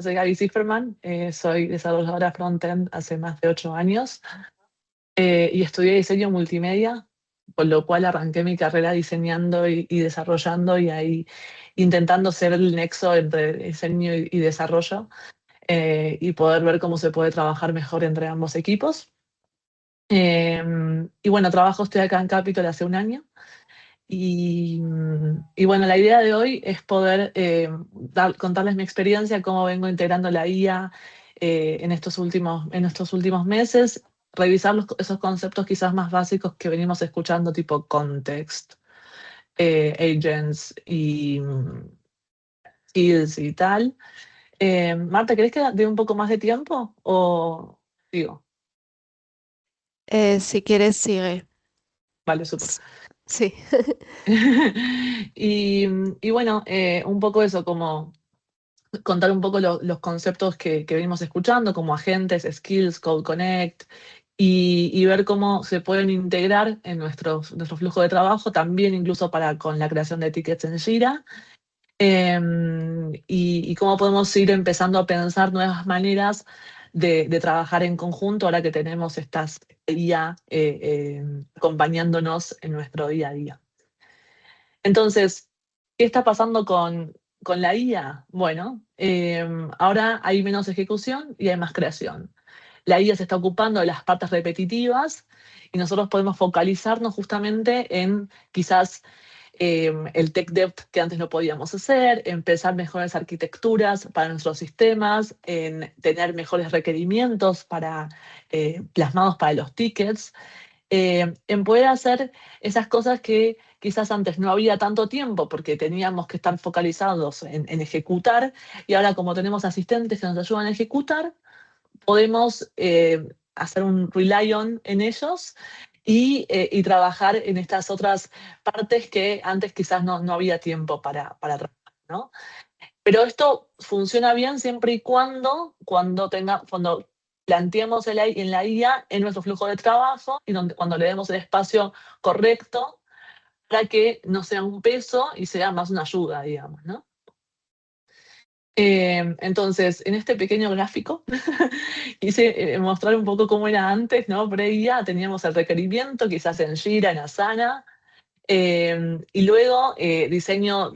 Soy Gaby Zifferman, soy desarrolladora frontend hace más de 8 años y estudié diseño multimedia, con lo cual arranqué mi carrera diseñando y desarrollando y ahí intentando ser el nexo entre diseño y desarrollo y poder ver cómo se puede trabajar mejor entre ambos equipos. Y bueno, estoy acá en Capitol hace un año. Y bueno, la idea de hoy es poder contarles mi experiencia, cómo vengo integrando la IA en estos últimos meses, revisar esos conceptos quizás más básicos que venimos escuchando, tipo context, agents y skills y tal. Marta, ¿querés que dé un poco más de tiempo o digo? Si quieres, sigue. Vale, súper. S- Sí. Y bueno, un poco eso, como contar un poco los conceptos que venimos escuchando, como agentes, skills, Code Connect, y ver cómo se pueden integrar en nuestro flujo de trabajo, también incluso con la creación de tickets en Jira, y cómo podemos ir empezando a pensar nuevas maneras de trabajar en conjunto ahora que tenemos estas IA acompañándonos en nuestro día a día. Entonces, ¿qué está pasando con la IA? Bueno, ahora hay menos ejecución y hay más creación. La IA se está ocupando de las partes repetitivas y nosotros podemos focalizarnos justamente en quizás el tech dev que antes no podíamos hacer, en pensar mejores arquitecturas para nuestros sistemas, en tener mejores requerimientos plasmados para los tickets, en poder hacer esas cosas que quizás antes no había tanto tiempo porque teníamos que estar focalizados en ejecutar, y ahora como tenemos asistentes que nos ayudan a ejecutar, podemos hacer un rely on en ellos y trabajar en estas otras partes que antes quizás no había tiempo para trabajar, ¿no? Pero esto funciona bien siempre y cuando planteemos en la IA en nuestro flujo de trabajo y cuando le demos el espacio correcto para que no sea un peso y sea más una ayuda, digamos, ¿no? Entonces, en este pequeño gráfico quise mostrar un poco cómo era antes, ¿no? Pre-IA teníamos el requerimiento, quizás en Jira, en Asana, y luego diseñaba,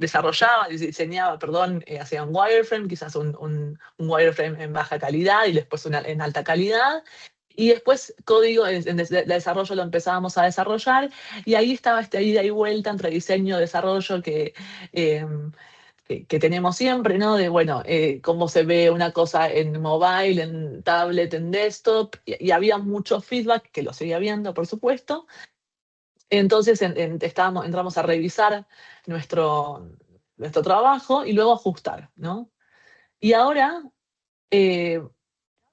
perdón, hacía un wireframe, quizás un wireframe en baja calidad y después en alta calidad. Y después código de desarrollo lo empezábamos a desarrollar y ahí estaba esta ida y vuelta entre diseño y desarrollo que tenemos siempre, ¿no? De, bueno, cómo se ve una cosa en mobile, en tablet, en desktop, y había mucho feedback, que lo seguía viendo, por supuesto. Entonces entramos a revisar nuestro trabajo y luego ajustar, ¿no? Y ahora, eh,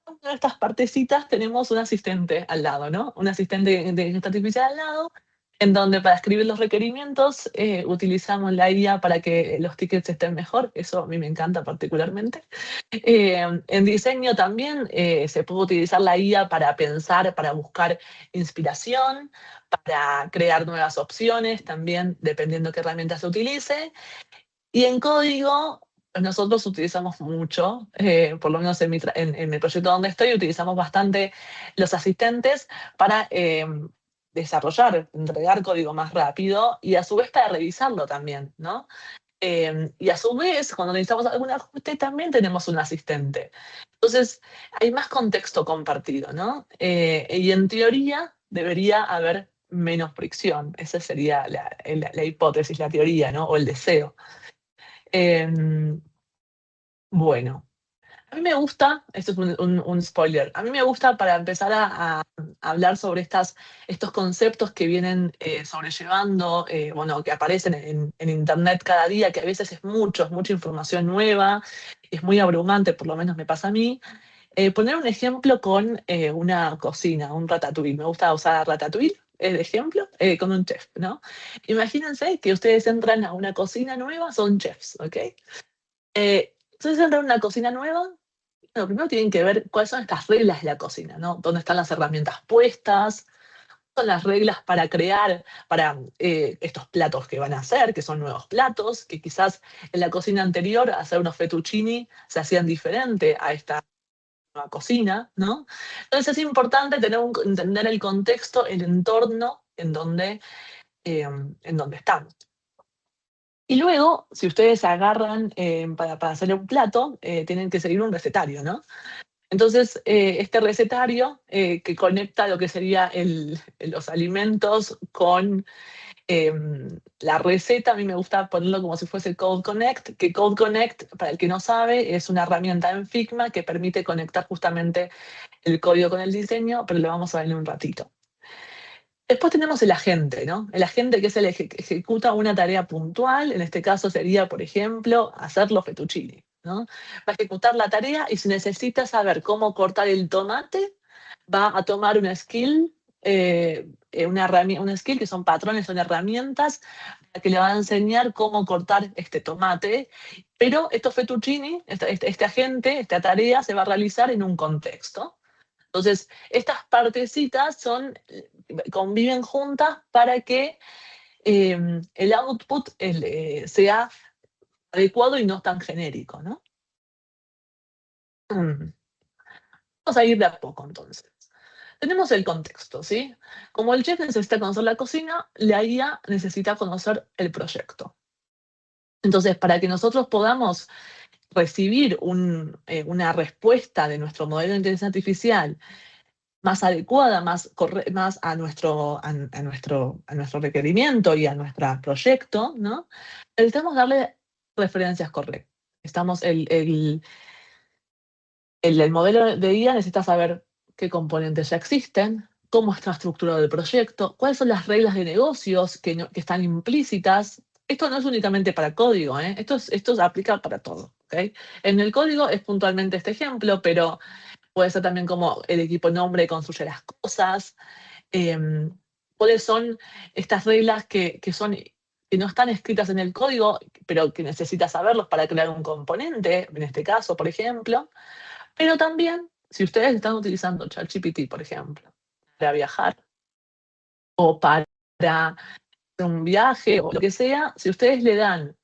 una de estas partecitas tenemos un asistente al lado, ¿no? Un asistente de inteligencia artificial al lado, en donde para escribir los requerimientos utilizamos la IA para que los tickets estén mejor. Eso a mí me encanta particularmente. En diseño también se puede utilizar la IA para pensar, para buscar inspiración, para crear nuevas opciones, también dependiendo qué herramienta se utilice. Y en código, nosotros utilizamos mucho, por lo menos en el proyecto donde estoy, utilizamos bastante los asistentes para desarrollar, entregar código más rápido y a su vez para revisarlo también, ¿no? Y a su vez, cuando necesitamos algún ajuste, también tenemos un asistente. Entonces, hay más contexto compartido, ¿no? Y en teoría debería haber menos fricción. Esa sería la hipótesis, la teoría, ¿no? O el deseo. Eh, bueno, a mí me gusta, esto es un spoiler, a mí me gusta para empezar a hablar sobre estos conceptos que vienen sobrellevando, bueno, que aparecen en Internet cada día, que a veces es mucha información nueva, es muy abrumante, por lo menos me pasa a mí. Poner un ejemplo con una cocina, un ratatouille. Me gusta usar ratatouille de ejemplo con un chef, ¿no? Imagínense que ustedes entran a una cocina nueva, son chefs, ¿ok? Ustedes entran a una cocina nueva. Bueno, primero tienen que ver cuáles son estas reglas de la cocina, ¿no? ¿Dónde están las herramientas puestas? son las reglas para crear para estos platos que van a hacer, que son nuevos platos, que quizás en la cocina anterior hacer unos fettuccini se hacían diferente a esta nueva cocina, ¿no? Entonces es importante entender el contexto, el entorno en donde estamos. Y luego, si ustedes agarran para hacer un plato, tienen que seguir un recetario, ¿no? Entonces, este recetario que conecta lo que sería los alimentos con la receta, a mí me gusta ponerlo como si fuese Code Connect, que Code Connect, para el que no sabe, es una herramienta en Figma que permite conectar justamente el código con el diseño, pero lo vamos a ver en un ratito. Después tenemos el agente, ¿no? El agente que es el que ejecuta una tarea puntual, en este caso sería, por ejemplo, hacer los fettuccini, ¿no? Va a ejecutar la tarea y si necesita saber cómo cortar el tomate, va a tomar una skill, una skill que son patrones, son herramientas que le va a enseñar cómo cortar este tomate, pero estos fettuccini, este agente, esta tarea se va a realizar en un contexto. Entonces, estas partecitas conviven juntas para que el output sea adecuado y no tan genérico, ¿no? Vamos a ir de a poco, entonces. Tenemos el contexto, ¿sí? Como el chef necesita conocer la cocina, la IA necesita conocer el proyecto. Entonces, para que nosotros podamos recibir una respuesta de nuestro modelo de inteligencia artificial más adecuada, más a nuestro requerimiento y a nuestro proyecto, ¿no? Necesitamos darle referencias correctas. El modelo de IA necesita saber qué componentes ya existen, cómo está estructurado el proyecto, cuáles son las reglas de negocios que están implícitas. Esto no es únicamente para código, ¿eh? Esto se aplica para todo, ¿ok? En el código es puntualmente este ejemplo, pero puede ser también como el equipo nombre construye las cosas, cuáles son estas reglas que no están escritas en el código, pero que necesitas saberlos para crear un componente, en este caso, por ejemplo. Pero también, si ustedes están utilizando ChatGPT, por ejemplo, para viajar o para un viaje o lo que sea, si ustedes le dan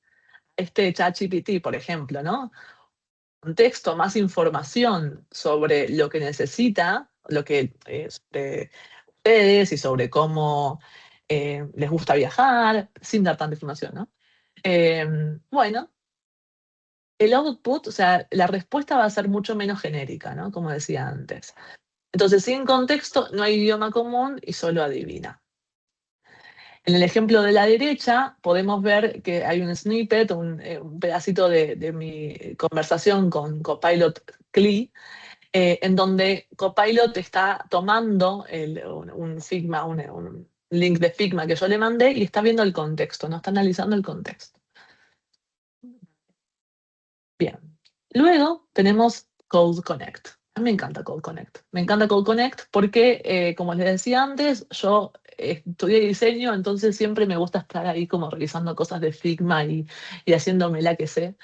este ChatGPT, por ejemplo, ¿no? Contexto, más información sobre lo que necesita, lo que sobre ustedes y sobre cómo les gusta viajar, sin dar tanta información, ¿no? Bueno, el output, o sea, la respuesta va a ser mucho menos genérica, ¿no? Como decía antes. Entonces, sin contexto, no hay idioma común y solo adivina. En el ejemplo de la derecha, podemos ver que hay un snippet, un pedacito de mi conversación con Copilot CLI, en donde Copilot está tomando un Figma, un link de Figma que yo le mandé y está viendo el contexto, no está analizando el contexto. Bien. Luego tenemos Code Connect. A mí me encanta Code Connect. Me encanta Code Connect porque, como les decía antes, yo estudié diseño, entonces siempre me gusta estar ahí como revisando cosas de Figma y haciéndome la que sé.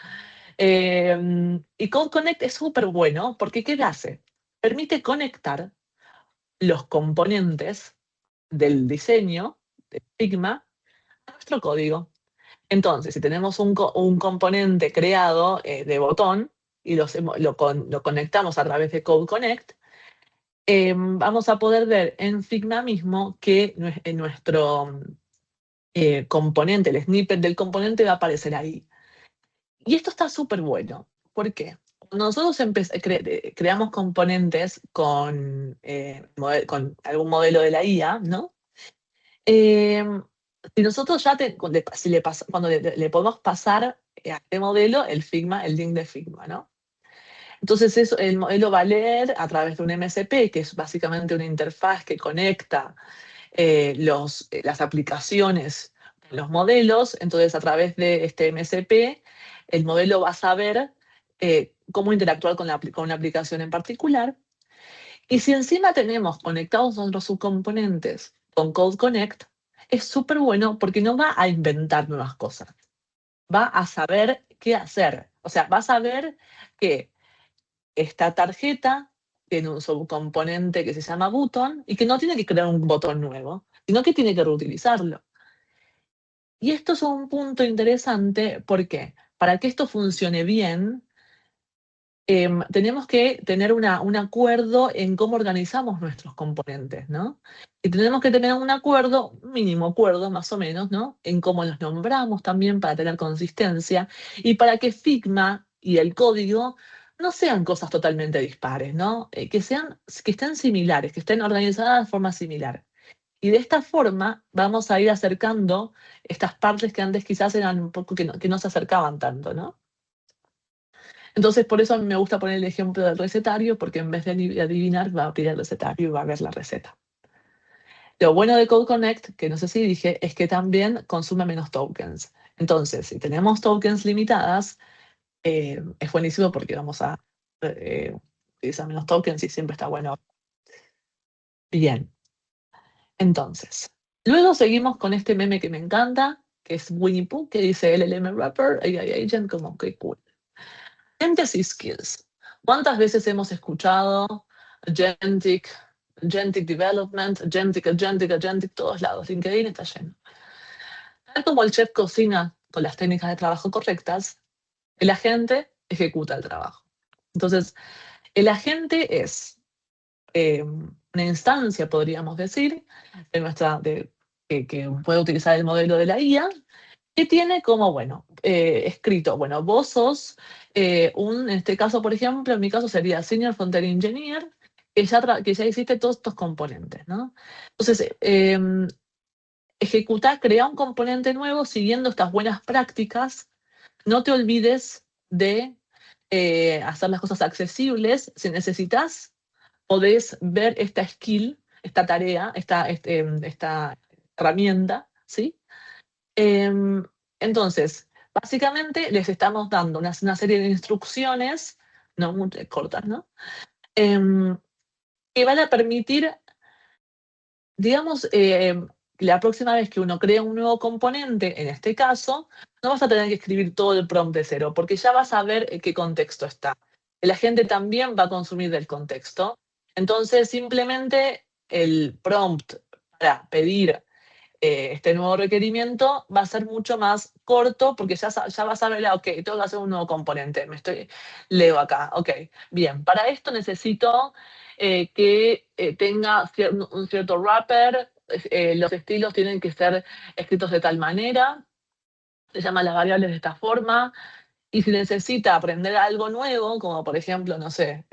Y Code Connect es súper bueno porque ¿qué hace? Permite conectar los componentes del diseño de Figma a nuestro código. Entonces, si tenemos un componente creado de botón y lo conectamos a través de Code Connect, vamos a poder ver en Figma mismo que en nuestro componente, el snippet del componente va a aparecer ahí. Y esto está súper bueno. ¿Por qué? Cuando nosotros creamos componentes con algún modelo de la IA, ¿no? Si nosotros ya cuando le podemos pasar a este modelo el Figma, el link de Figma, ¿no? Entonces el modelo va a leer a través de un MSP, que es básicamente una interfaz que conecta las aplicaciones con los modelos. Entonces a través de este MSP, el modelo va a saber cómo interactuar con una aplicación en particular. Y si encima tenemos conectados otros subcomponentes con Code Connect, es súper bueno porque no va a inventar nuevas cosas. Va a saber qué hacer. O sea, va a saber que esta tarjeta tiene un subcomponente que se llama button y que no tiene que crear un botón nuevo, sino que tiene que reutilizarlo. Y esto es un punto interesante porque para que esto funcione bien, tenemos que tener un acuerdo en cómo organizamos nuestros componentes, ¿no? Y tenemos que tener un acuerdo, mínimo acuerdo más o menos, ¿no? En cómo los nombramos también para tener consistencia y para que Figma y el código no sean cosas totalmente dispares, ¿no? Que estén similares, que estén organizadas de forma similar. Y de esta forma vamos a ir acercando estas partes que antes quizás eran un poco que no se acercaban tanto, ¿no? Entonces, por eso a mí me gusta poner el ejemplo del recetario, porque en vez de adivinar, va a abrir el recetario y va a ver la receta. Lo bueno de Code Connect, que no sé si dije, es que también consume menos tokens. Entonces, si tenemos tokens limitadas, es buenísimo porque vamos a utilizar menos tokens y siempre está bueno. Bien, entonces, luego seguimos con este meme que me encanta, que es Winnie Pooh, que dice LLM Wrapper, AI Agent, como que cool. Empathy skills. ¿Cuántas veces hemos escuchado agentic, agentic development, agentic, todos lados? LinkedIn está lleno. Tal como el chef cocina con las técnicas de trabajo correctas, el agente ejecuta el trabajo. Entonces, el agente es una instancia, podríamos decir, que puede utilizar el modelo de la IA, que tiene como, bueno, escrito, bueno, vos sos en este caso, por ejemplo, en mi caso sería Senior Frontend Engineer, que ya hiciste todos estos componentes, ¿no? Entonces, crea un componente nuevo siguiendo estas buenas prácticas. No te olvides de hacer las cosas accesibles. Si necesitas, podés ver esta skill, esta tarea, esta herramienta, ¿sí? Entonces, básicamente les estamos dando una serie de instrucciones, no muy cortas, ¿no? Que van a permitir, digamos, la próxima vez que uno crea un nuevo componente, en este caso, no vas a tener que escribir todo el prompt de cero, porque ya vas a ver en qué contexto está. La gente también va a consumir del contexto. Entonces, simplemente el prompt para pedir este nuevo requerimiento va a ser mucho más corto porque ya vas a ver, ok, tengo que hacer un nuevo componente, leo acá, ok, bien, para esto necesito que tenga un cierto wrapper, los estilos tienen que ser escritos de tal manera, se llaman las variables de esta forma, y si necesita aprender algo nuevo, como por ejemplo, no sé,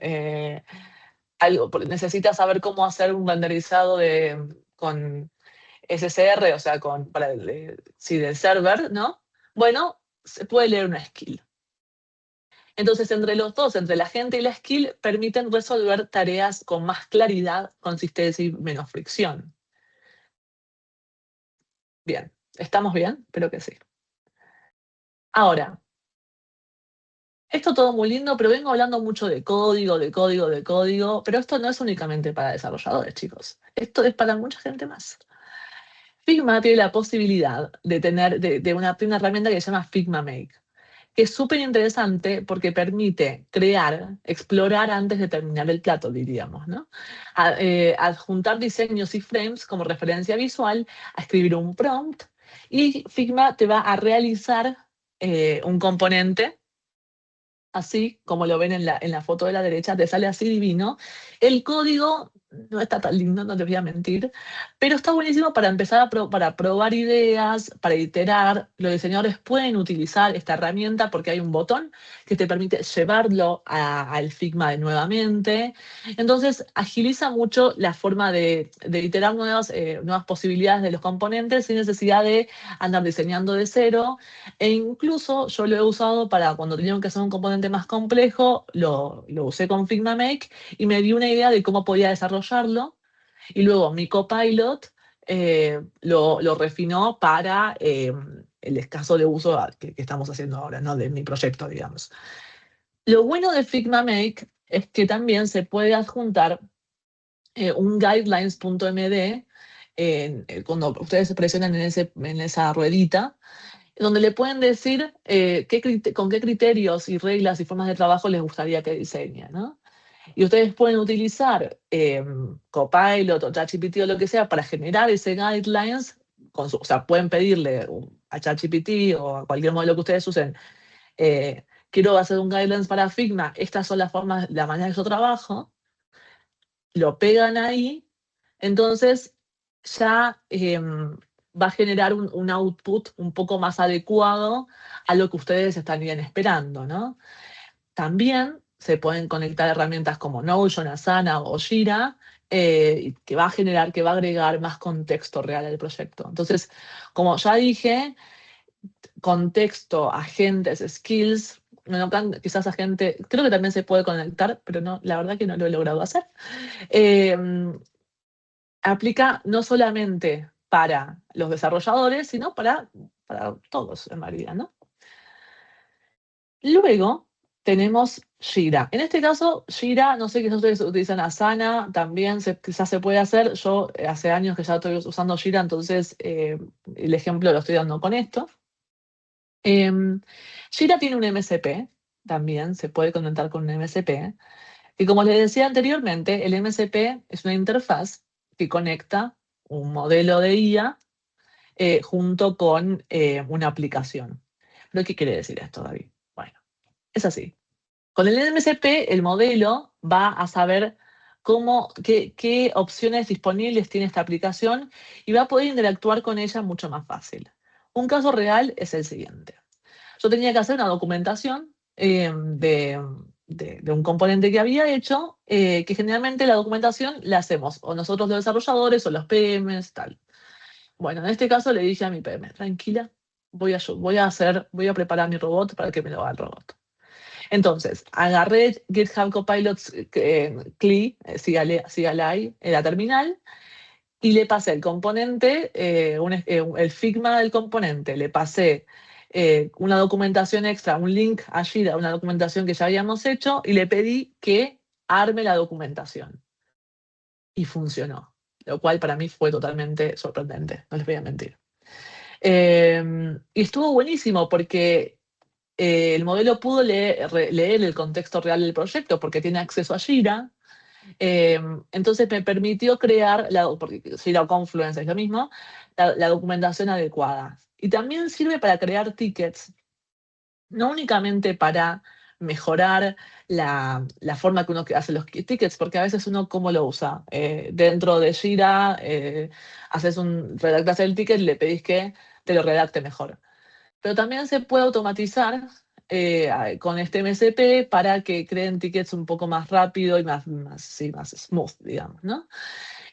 necesita saber cómo hacer un renderizado con SSR, o sea, del server, ¿no? Bueno, se puede leer una skill. Entonces, entre los dos, entre la gente y la skill, permiten resolver tareas con más claridad, consistencia y menos fricción. Bien, ¿estamos bien? Espero que sí. Ahora, esto todo muy lindo, pero vengo hablando mucho de código, pero esto no es únicamente para desarrolladores, chicos. Esto es para mucha gente más. Figma tiene la posibilidad de tener una herramienta que se llama Figma Make, que es súper interesante porque permite explorar antes de terminar el plato, diríamos, ¿no? Adjuntar diseños y frames como referencia visual, a escribir un prompt, y Figma te va a realizar un componente, así como lo ven en la foto de la derecha, te sale así divino. El código no está tan lindo, no te voy a mentir, pero está buenísimo para empezar para probar ideas, para iterar. Los diseñadores pueden utilizar esta herramienta porque hay un botón que te permite llevarlo al Figma nuevamente. Entonces, agiliza mucho la forma de iterar nuevas posibilidades de los componentes sin necesidad de andar diseñando de cero. E incluso yo lo he usado para cuando teníamos que hacer un componente más complejo, lo usé con Figma Make y me dio una idea de cómo podía desarrollarlo. Y luego mi copilot lo refinó para el escaso de uso que estamos haciendo ahora, ¿no? De mi proyecto, digamos. Lo bueno de Figma Make es que también se puede adjuntar un guidelines.md cuando ustedes presionan en esa ruedita, donde le pueden decir con qué criterios y reglas y formas de trabajo les gustaría que diseñe, ¿no? Y ustedes pueden utilizar Copilot o ChatGPT o lo que sea para generar ese guidelines. O sea, pueden pedirle a ChatGPT o a cualquier modelo que ustedes usen, quiero hacer un guidelines para Figma, estas son las formas, la manera que yo trabajo, lo pegan ahí, entonces ya va a generar un output un poco más adecuado a lo que ustedes estarían esperando, ¿no? También se pueden conectar herramientas como Notion, Asana o Jira, que va a generar, que va a agregar más contexto real al proyecto. Entonces, como ya dije, contexto, agentes, skills, bueno, quizás agente, creo que también se puede conectar, pero no, la verdad que no lo he logrado hacer. Eh, Aplica no solamente para los desarrolladores, sino para todos en realidad, ¿no? Luego tenemos Jira. En este caso, Jira, no sé, quizás ustedes utilizan Asana, también quizás se puede hacer. Yo hace años que ya estoy usando Jira, entonces el ejemplo lo estoy dando con esto. Jira tiene un MCP, también se puede conectar con un MCP, y como les decía anteriormente, el MCP es una interfaz que conecta un modelo de IA junto con una aplicación. ¿Pero qué quiere decir esto, David? Bueno, es así. Con el MCP, el modelo va a saber qué opciones disponibles tiene esta aplicación y va a poder interactuar con ella mucho más fácil. Un caso real es el siguiente. Yo tenía que hacer una documentación de un componente que había hecho, que generalmente la documentación la hacemos o nosotros los desarrolladores o los PMs, tal. Bueno, en este caso le dije a mi PM, tranquila, voy a preparar mi robot para que me lo haga el robot. Entonces, agarré GitHub Copilot CLI, CLI, en la terminal, y le pasé el componente, el Figma del componente, le pasé una documentación extra, un link a Jira, una documentación que ya habíamos hecho, y le pedí que arme la documentación. Y funcionó, lo cual para mí fue totalmente sorprendente, no les voy a mentir. Y estuvo buenísimo porque el modelo pudo leer el contexto real del proyecto porque tiene acceso a Jira. Entonces me permitió crear, porque Jira Confluence es lo mismo, la documentación adecuada. Y también sirve para crear tickets, no únicamente para mejorar la forma que uno hace los tickets, porque a veces uno cómo lo usa. Dentro de Jira, redactas el ticket y le pedís que te lo redacte mejor. Pero también se puede automatizar con este MCP para que creen tickets un poco más rápido y más smooth, digamos, ¿no?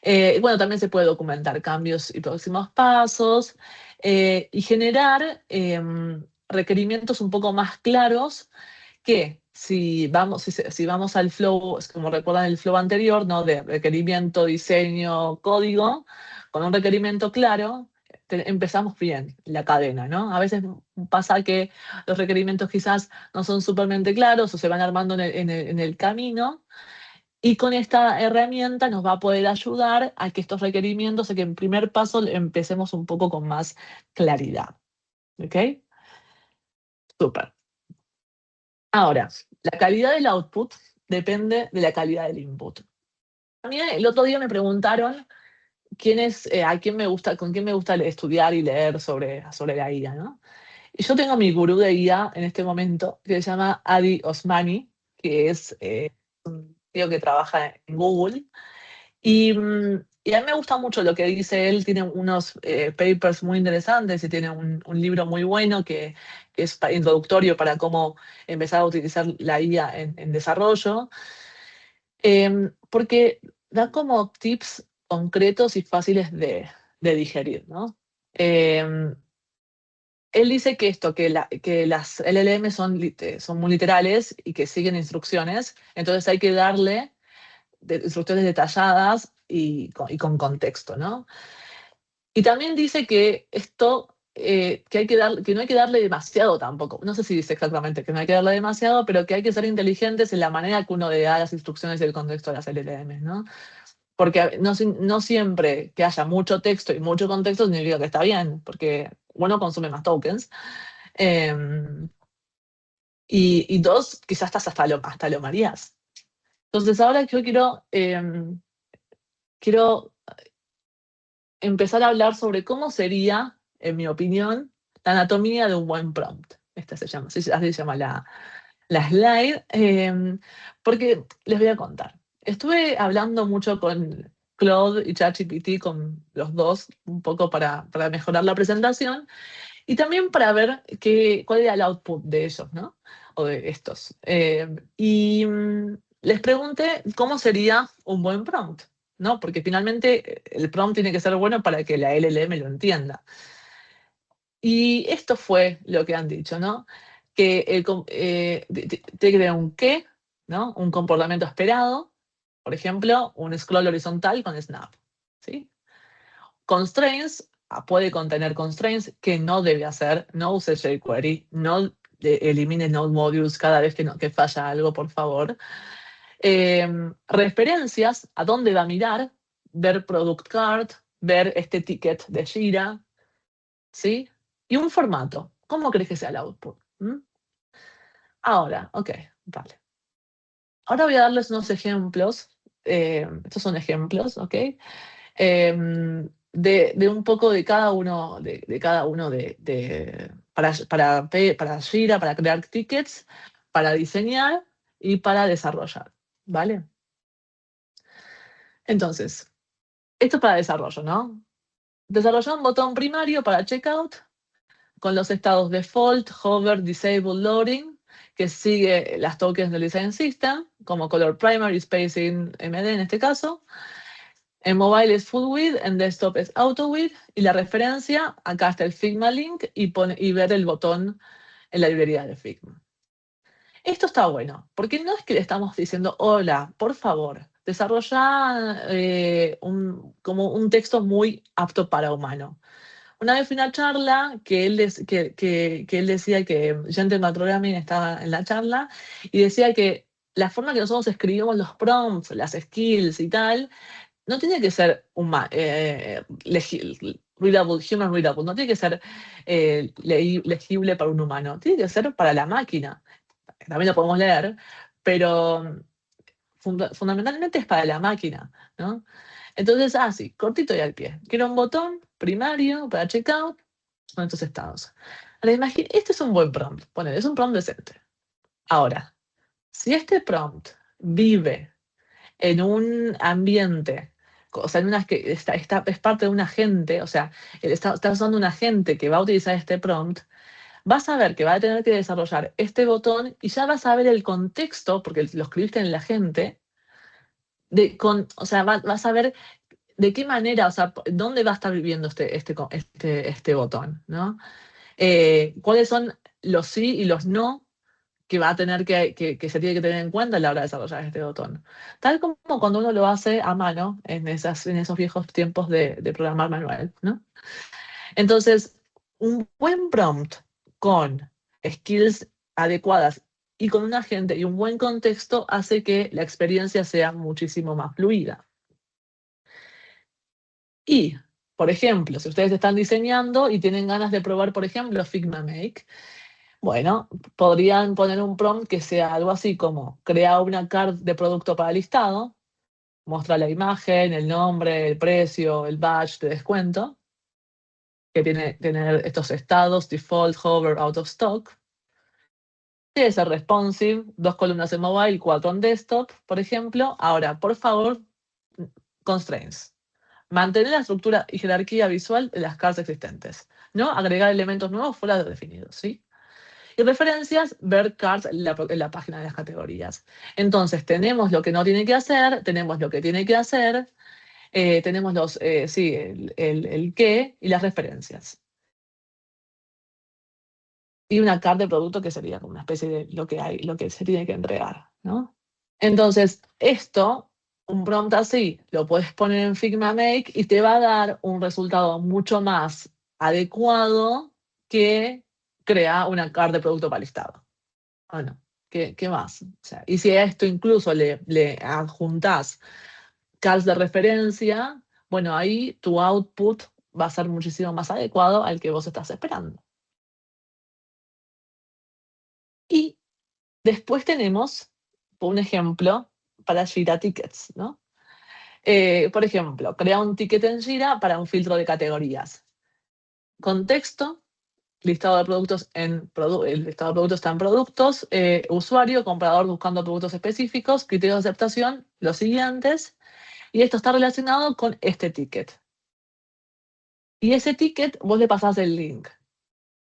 Bueno, también se puede documentar cambios y próximos pasos y generar requerimientos un poco más claros que si vamos al flow, como recuerdan el flow anterior, ¿no? De requerimiento, diseño, código, con un requerimiento claro, empezamos bien la cadena, ¿no? A veces pasa que los requerimientos quizás no son súpermente claros o se van armando en el camino, y con esta herramienta nos va a poder ayudar a que estos requerimientos, a que en primer paso empecemos un poco con más claridad. ¿Ok? Súper. Ahora, la calidad del output depende de la calidad del input. A mí el otro día me preguntaron con quién me gusta estudiar y leer sobre la IA, ¿no? Y yo tengo mi gurú de IA en este momento, que se llama Adi Osmani, que es un tío que trabaja en Google. Y a mí me gusta mucho lo que dice él, tiene unos papers muy interesantes y tiene un libro muy bueno que es introductorio para cómo empezar a utilizar la IA en desarrollo, porque da como tips concretos y fáciles de digerir, ¿no? Em, Él dice que las LLM son muy literales y que siguen instrucciones, entonces hay que darle instrucciones detalladas y con contexto, ¿no? Y también dice que esto, que no hay que darle demasiado tampoco. No sé si dice exactamente que no hay que darle demasiado, pero que hay que ser inteligentes en la manera que uno le da las instrucciones y el contexto de las LLM, ¿no? Porque no siempre que haya mucho texto y mucho contexto significa que está bien, porque uno consume más tokens. Eh, y dos, quizás hasta lo mareás. Entonces ahora yo quiero empezar a hablar sobre cómo sería, en mi opinión, la anatomía de un buen prompt. Esta se llama, así se llama la slide, porque les voy a contar. Estuve hablando mucho con Claude y ChatGPT, con los dos, un poco para mejorar la presentación y también para ver cuál era el output de ellos, ¿no? O de estos. Les pregunté cómo sería un buen prompt, ¿no? Porque finalmente el prompt tiene que ser bueno para que la LLM lo entienda. Y esto fue lo que han dicho, ¿no? Que tiene que tener un qué, ¿no? Un comportamiento esperado, por ejemplo, un scroll horizontal con snap, ¿sí? Constraints, puede contener constraints que no debe hacer, no use jQuery, no elimine node modules cada vez que falla algo, por favor. Referencias, a dónde va a mirar, ver product card, ver este ticket de Jira, ¿sí? Y un formato. ¿Cómo crees que sea el output? Ahora, ok, vale. Ahora voy a darles unos ejemplos. Estos son ejemplos, ¿ok? De un poco de cada uno, para Jira, para crear tickets, para diseñar y para desarrollar, ¿vale? Entonces, esto es para desarrollo, ¿no? Desarrollar un botón primario para checkout con los estados default, hover, disable, loading, que sigue las tokens del design system, como color primary, spacing, MD en este caso. En mobile es full width, en desktop es auto width, y la referencia, acá está el Figma link, y ver el botón en la librería de Figma. Esto está bueno, porque no es que le estamos diciendo, hola, por favor, desarrolla como un texto muy apto para humano. Una vez fui a una charla que él decía que Gentleman Programming estaba en la charla y decía que la forma que nosotros escribimos los prompts, las skills y tal, no tiene que ser readable, human readable, no tiene que ser legible para un humano, tiene que ser para la máquina. También lo podemos leer, pero fundamentalmente es para la máquina, ¿no? Entonces, sí, cortito y al pie. Quiero un botón primario para checkout con estos estados. Ahora, este es un buen prompt, ponele, es un prompt decente. Ahora, si este prompt vive en un ambiente, o sea, es parte de un agente, o sea, está usando un agente que va a utilizar este prompt, vas a ver que va a tener que desarrollar este botón y ya vas a ver el contexto, porque lo escribiste en el agente, o sea, vas a ver de qué manera, o sea, dónde va a estar viviendo este botón, ¿no? Cuáles son los sí y los no que va a tener que se tiene que tener en cuenta a la hora de desarrollar este botón. Tal como cuando uno lo hace a mano en esos viejos tiempos de programar manual, ¿no? Entonces, un buen prompt con skills adecuadas y con un agente y un buen contexto hace que la experiencia sea muchísimo más fluida. Y, por ejemplo, si ustedes están diseñando y tienen ganas de probar, por ejemplo, Figma Make, bueno, podrían poner un prompt que sea algo así como crea una card de producto para listado, muestra la imagen, el nombre, el precio, el badge de descuento, que tiene que tener estos estados, default, hover, out of stock. Tiene que ser responsive, 2 columnas en mobile, 4 en desktop, por ejemplo. Ahora, por favor, constraints. Mantener la estructura y jerarquía visual de las cards existentes. No agregar elementos nuevos fuera de definidos, ¿sí? Y referencias, ver cards en la página de las categorías. Entonces, tenemos lo que no tiene que hacer, tenemos lo que tiene que hacer, tenemos el qué y las referencias. Y una card de producto que sería como una especie de lo que se tiene que entregar, ¿no? Entonces, un prompt así, lo puedes poner en Figma Make y te va a dar un resultado mucho más adecuado que crear una card de producto para listado. Bueno, ¿qué más? O sea, y si a esto incluso le adjuntás cards de referencia, bueno, ahí tu output va a ser muchísimo más adecuado al que vos estás esperando. Y después tenemos un ejemplo para Jira Tickets, ¿no? Por ejemplo, crea un ticket en Jira para un filtro de categorías. Contexto, listado de productos el listado de productos está en productos, usuario, comprador buscando productos específicos, criterios de aceptación, los siguientes, y esto está relacionado con este ticket. Y ese ticket vos le pasás el link.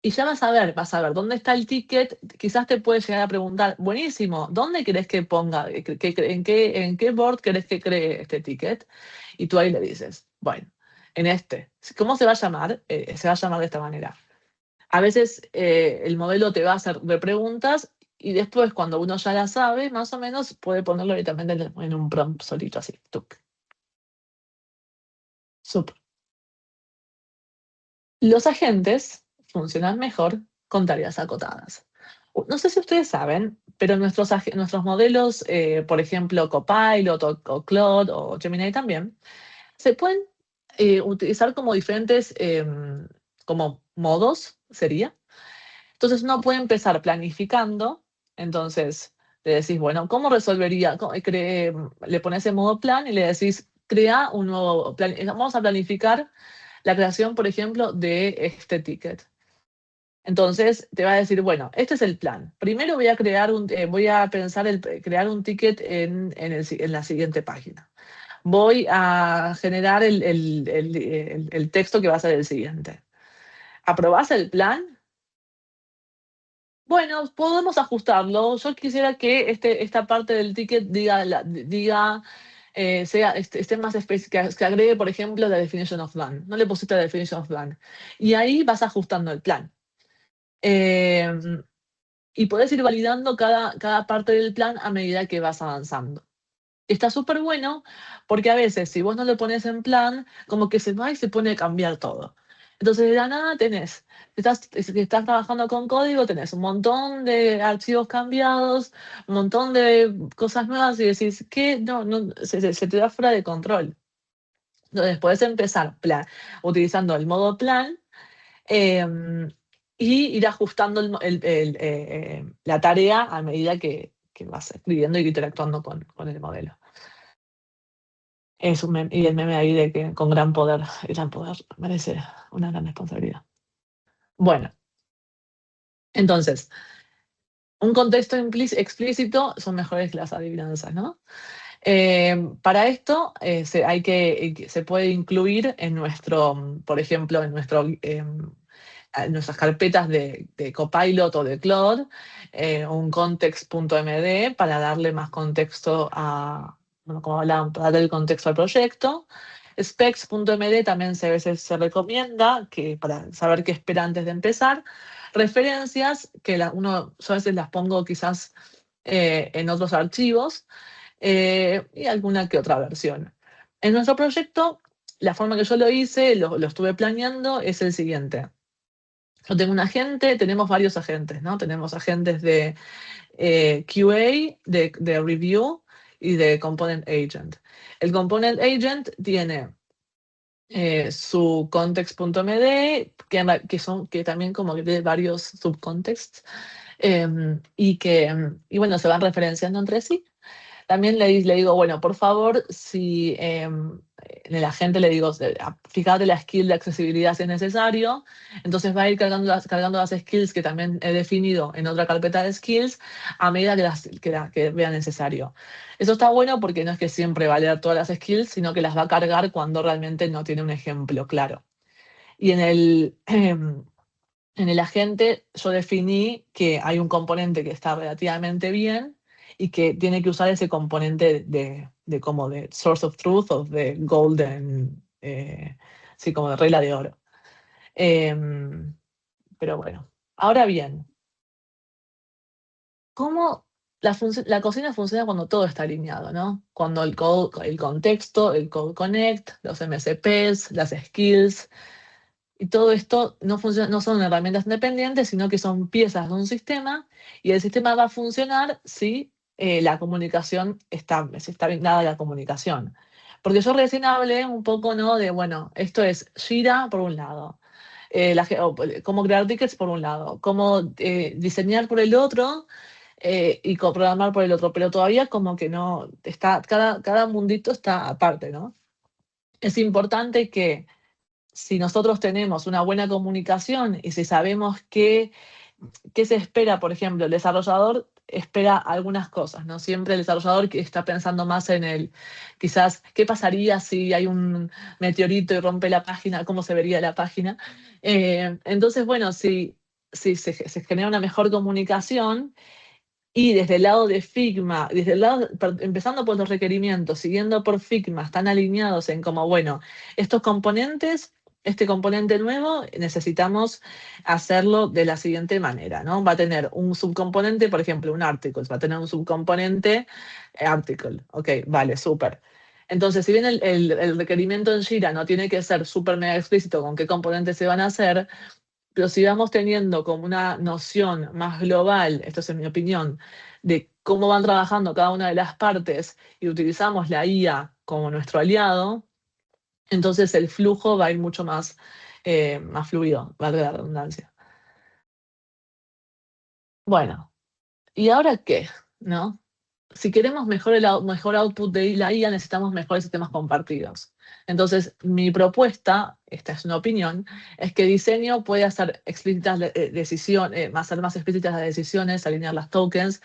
Y ya vas a ver dónde está el ticket. Quizás te puedes llegar a preguntar, buenísimo, ¿dónde querés que ponga? ¿En qué board querés que cree este ticket? Y tú ahí le dices, bueno, en este. ¿Cómo se va a llamar? Se va a llamar de esta manera. A veces el modelo te va a hacer de preguntas y después, cuando uno ya la sabe, más o menos, puede ponerlo directamente en un prompt solito, así. Tuc. Súper. Los agentes funcionan mejor con tareas acotadas. No sé si ustedes saben, pero nuestros modelos, por ejemplo, Copilot o Claude o Gemini también, se pueden utilizar como diferentes como modos, sería. Entonces uno puede empezar planificando, entonces le decís, bueno, ¿cómo resolvería? Le pones en modo plan y le decís, crea un nuevo plan. Vamos a planificar la creación, por ejemplo, de este ticket. Entonces te va a decir, bueno, este es el plan. Primero voy a pensar crear un ticket en la siguiente página. Voy a generar el texto que va a ser el siguiente. ¿Aprobás el plan? Bueno, podemos ajustarlo. Yo quisiera que esta parte del ticket esté más específica, que agregue, por ejemplo, la definition of plan. No le pusiste la definition of plan. Y ahí vas ajustando el plan. Y podés ir validando cada parte del plan a medida que vas avanzando. Está súper bueno porque a veces, si vos no lo pones en plan, como que se va y se pone a cambiar todo. Entonces, de la nada si estás trabajando con código, tenés un montón de archivos cambiados, un montón de cosas nuevas y decís, ¿qué? No, se te da fuera de control. Entonces, podés empezar utilizando el modo plan y ir ajustando la tarea a medida que vas escribiendo y interactuando con el modelo. Es un meme, y el meme ahí de que con gran poder merece una gran responsabilidad. Bueno, entonces, un contexto explícito son mejores que las adivinanzas, ¿no? Para esto se puede incluir en por ejemplo, en nuestras carpetas de Copilot o de Claude, un context.md para darle más contexto como hablábamos, para darle el contexto al proyecto. Specs.md también a veces se recomienda para saber qué espera antes de empezar. Referencias, que yo a veces las pongo quizás en otros archivos, y alguna que otra versión. En nuestro proyecto, la forma que yo lo hice, lo estuve planeando, es el siguiente. Yo tengo un agente, tenemos varios agentes, ¿no? Tenemos agentes de QA, de review y de component agent. El component agent tiene su context.md, que también como que tiene varios subcontexts, y bueno, se van referenciando entre sí. También le digo, bueno, por favor, si en el agente le digo, fíjate la skill de accesibilidad si es necesario, entonces va a ir cargando las skills que también he definido en otra carpeta de skills a medida que vea necesario. Eso está bueno porque no es que siempre va a leer todas las skills, sino que las va a cargar cuando realmente no tiene un ejemplo claro. Y en el agente yo definí que hay un componente que está relativamente bien y que tiene que usar ese componente como de source of truth o de golden, sí, como de regla de oro. Pero bueno, ahora bien, ¿cómo la cocina funciona cuando todo está alineado, ¿no? Cuando el contexto, el code connect, los MCPs, las skills, y todo esto no son herramientas independientes, sino que son piezas de un sistema, y el sistema va a funcionar si la comunicación si está brindada la comunicación. Porque yo recién hablé un poco, ¿no? De, bueno, esto es Jira por un lado, cómo crear tickets por un lado, cómo diseñar por el otro, y coprogramar por el otro, pero todavía como que no, está, cada mundito está aparte, ¿no? Es importante que si nosotros tenemos una buena comunicación y si sabemos qué se espera, por ejemplo, el desarrollador espera algunas cosas, ¿no? Siempre el desarrollador que está pensando más en quizás, ¿qué pasaría si hay un meteorito y rompe la página? ¿Cómo se vería la página? Entonces, bueno, si se genera una mejor comunicación y desde el lado de Figma, empezando por los requerimientos, siguiendo por Figma, están alineados en como, bueno, estos componentes, este componente nuevo, necesitamos hacerlo de la siguiente manera, ¿no? Va a tener un subcomponente, por ejemplo, un article, va a tener un subcomponente article. Ok, vale, súper. Entonces, si bien el requerimiento en Jira no tiene que ser súper mega explícito con qué componentes se van a hacer, pero si vamos teniendo como una noción más global, esto es en mi opinión, de cómo van trabajando cada una de las partes y utilizamos la IA como nuestro aliado, entonces el flujo va a ir mucho más fluido, valga la redundancia. Bueno, ¿y ahora qué? ¿No? Si queremos mejor output de la IA, necesitamos mejores sistemas compartidos. Entonces, mi propuesta, esta es una opinión, es que diseño puede hacer explícitas decisiones, hacer más explícitas las decisiones, alinear las tokens,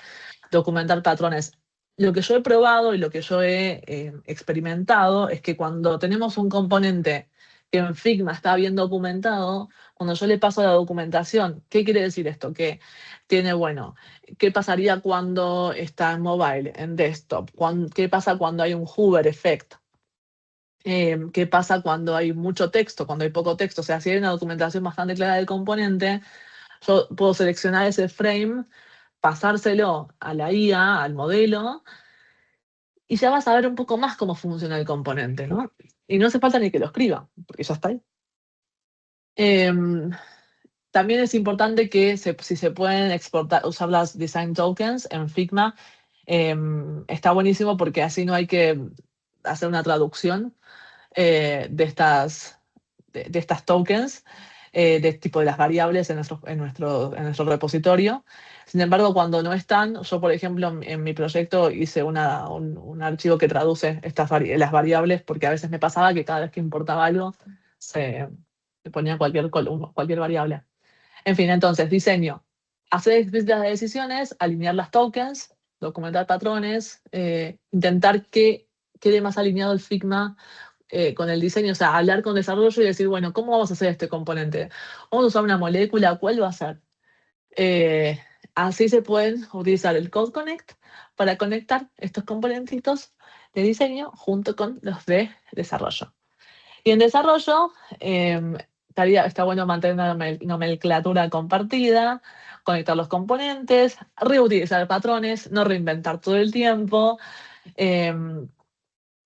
documentar patrones. Lo que yo he probado y lo que yo he experimentado es que cuando tenemos un componente que en Figma está bien documentado, cuando yo le paso la documentación, ¿qué quiere decir esto? Que tiene, bueno, ¿qué pasaría cuando está en mobile, en desktop? ¿Qué pasa cuando hay un hover effect? ¿Qué pasa cuando hay mucho texto, cuando hay poco texto? O sea, si hay una documentación bastante clara del componente, yo puedo seleccionar ese frame, pasárselo a la IA, al modelo, y ya vas a ver un poco más cómo funciona el componente, ¿no? Y no hace falta ni que lo escriba, porque ya está ahí. Em, También es importante que si se pueden exportar, usar las design tokens en Figma, está buenísimo porque así no hay que hacer una traducción de estas tokens, de tipo de las variables en nuestro repositorio. Sin embargo, cuando no están, yo, por ejemplo, en mi proyecto hice un archivo que traduce las variables, porque a veces me pasaba que cada vez que importaba algo, se ponía cualquier variable. En fin, entonces, diseño. Hacer explícitas las decisiones, alinear las tokens, documentar patrones, intentar que quede más alineado el Figma con el diseño, o sea, hablar con desarrollo y decir, bueno, ¿cómo vamos a hacer este componente? ¿Vamos a usar una molécula? ¿Cuál va a ser? Eh, Así se pueden utilizar el Code Connect para conectar estos componentitos de diseño junto con los de desarrollo. Y en desarrollo, está bueno mantener una nomenclatura compartida, conectar los componentes, reutilizar patrones, no reinventar todo el tiempo,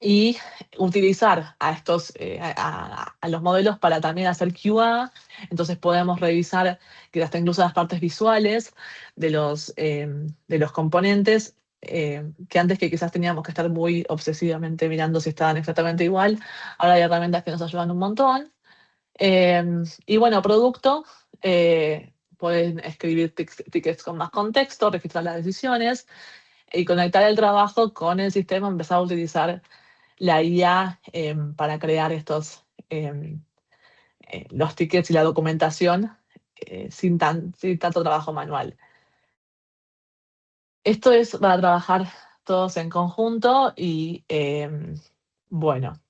y utilizar a los modelos para también hacer QA. Entonces podemos revisar que hasta incluso las partes visuales de los componentes, que antes que quizás teníamos que estar muy obsesivamente mirando si estaban exactamente igual, ahora hay herramientas que nos ayudan un montón. Y bueno, producto, pueden escribir tickets con más contexto, registrar las decisiones y conectar el trabajo con el sistema, empezar a utilizar la IA para crear los tickets y la documentación sin tanto trabajo manual. Esto es para trabajar todos en conjunto y bueno,